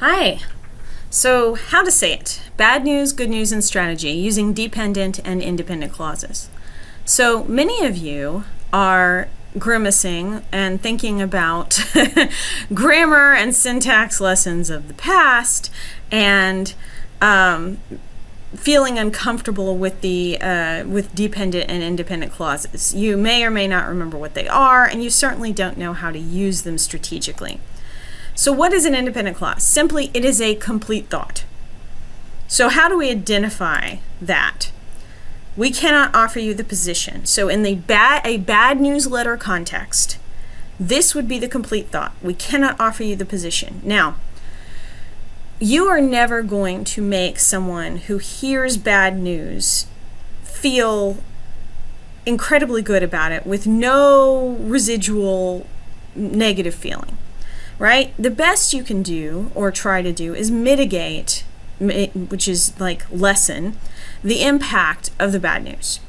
Hi. So, how to say it? Bad news, good news, and strategy using dependent and independent clauses. So, many of you are grimacing and thinking about grammar and syntax lessons of the past and feeling uncomfortable with the with dependent and independent clauses. You may or may not remember what they are, and you certainly don't know how to use them strategically. So what is an independent clause? Simply, it is a complete thought. So how do we identify that? We cannot offer you the position. So in a bad newsletter context, this would be the complete thought. We cannot offer you the position. Now, you are never going to make someone who hears bad news feel incredibly good about it with no residual negative feeling. Right? The best you can do or try to do is mitigate, which is like lessen, the impact of the bad news.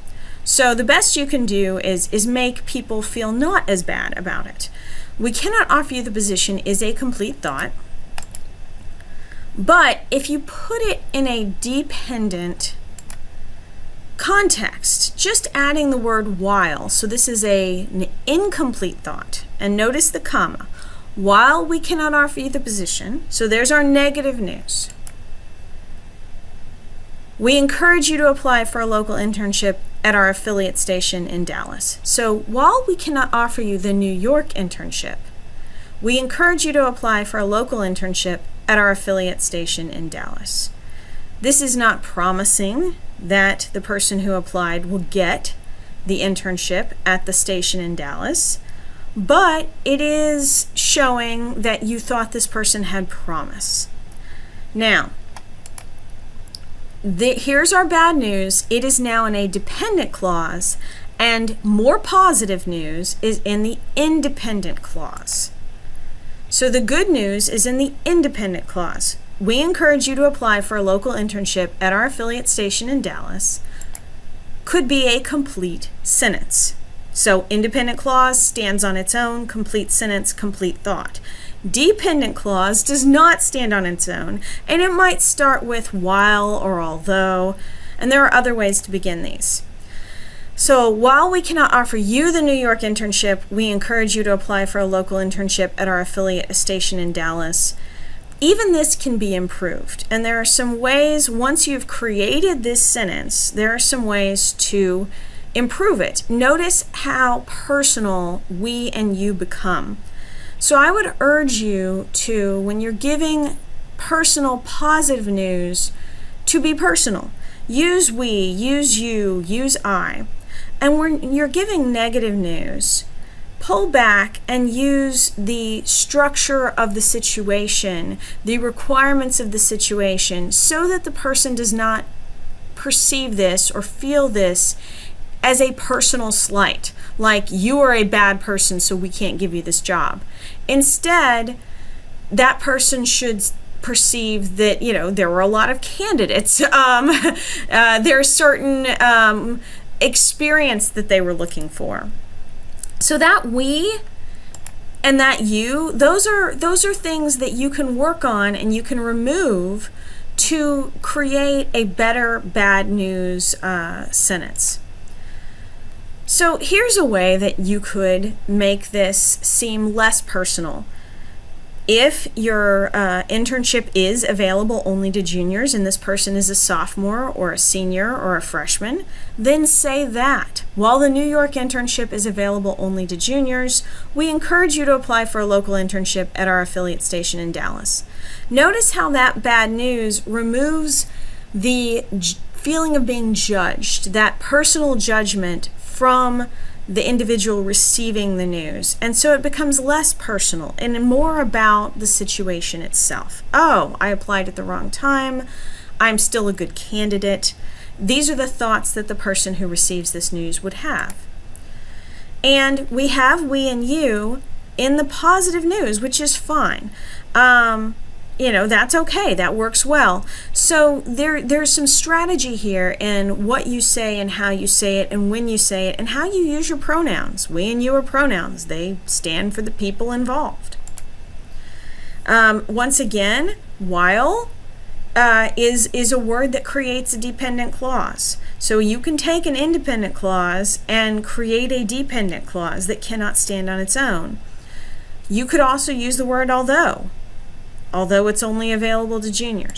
So the best you can do is make people feel not as bad about it. We cannot offer you the position is a complete thought. But if you put it in a dependent context, just adding the word while, so this is an incomplete thought, and notice the comma. While we cannot offer you the position, so there's our negative news. We encourage you to apply for a local internship at our affiliate station in Dallas. So while we cannot offer you the New York internship, we encourage you to apply for a local internship at our affiliate station in Dallas. This is not promising that the person who applied will get the internship at the station in Dallas, but it is showing that you thought this person had promise. Now, here's our bad news. It is now in a dependent clause, and more positive news is in the independent clause. So the good news is in the independent clause. We encourage you to apply for a local internship at our affiliate station in Dallas. Could be a complete sentence. So independent clause stands on its own, complete sentence, complete thought. Dependent clause does not stand on its own, and it might start with while or although, and there are other ways to begin these. So while we cannot offer you the New York internship, we encourage you to apply for a local internship at our affiliate station in Dallas. Even this can be improved, and there are some ways, once you've created this sentence, there are some ways to improve it. Notice how personal we and you become. So I would urge you to, when you're giving personal positive news, to be personal. Use we, use you, use I. And when you're giving negative news, pull back and use the structure of the situation, the requirements of the situation, so that the person does not perceive this or feel this as a personal slight, like you are a bad person so we can't give you this job. Instead, that person should perceive that, there were a lot of candidates. There's certain experience that they were looking for. So that we and that you, those are things that you can work on and you can remove to create a better bad news sentence. So here's a way that you could make this seem less personal. If your internship is available only to juniors and this person is a sophomore or a senior or a freshman, then say that. While the New York internship is available only to juniors, we encourage you to apply for a local internship at our affiliate station in Dallas. Notice how that bad news removes the feeling of being judged, that personal judgment from the individual receiving the news. And so it becomes less personal and more about the situation itself. Oh, I applied at the wrong time. I'm still a good candidate. These are the thoughts that the person who receives this news would have. And we have we and you in the positive news, which is fine. That's okay. That works well. So there's some strategy here in what you say and how you say it and when you say it and how you use your pronouns. We and you are pronouns. They stand for the people involved. Once again, While is a word that creates a dependent clause. So you can take an independent clause and create a dependent clause that cannot stand on its own. You could also use the word although it's only available to juniors.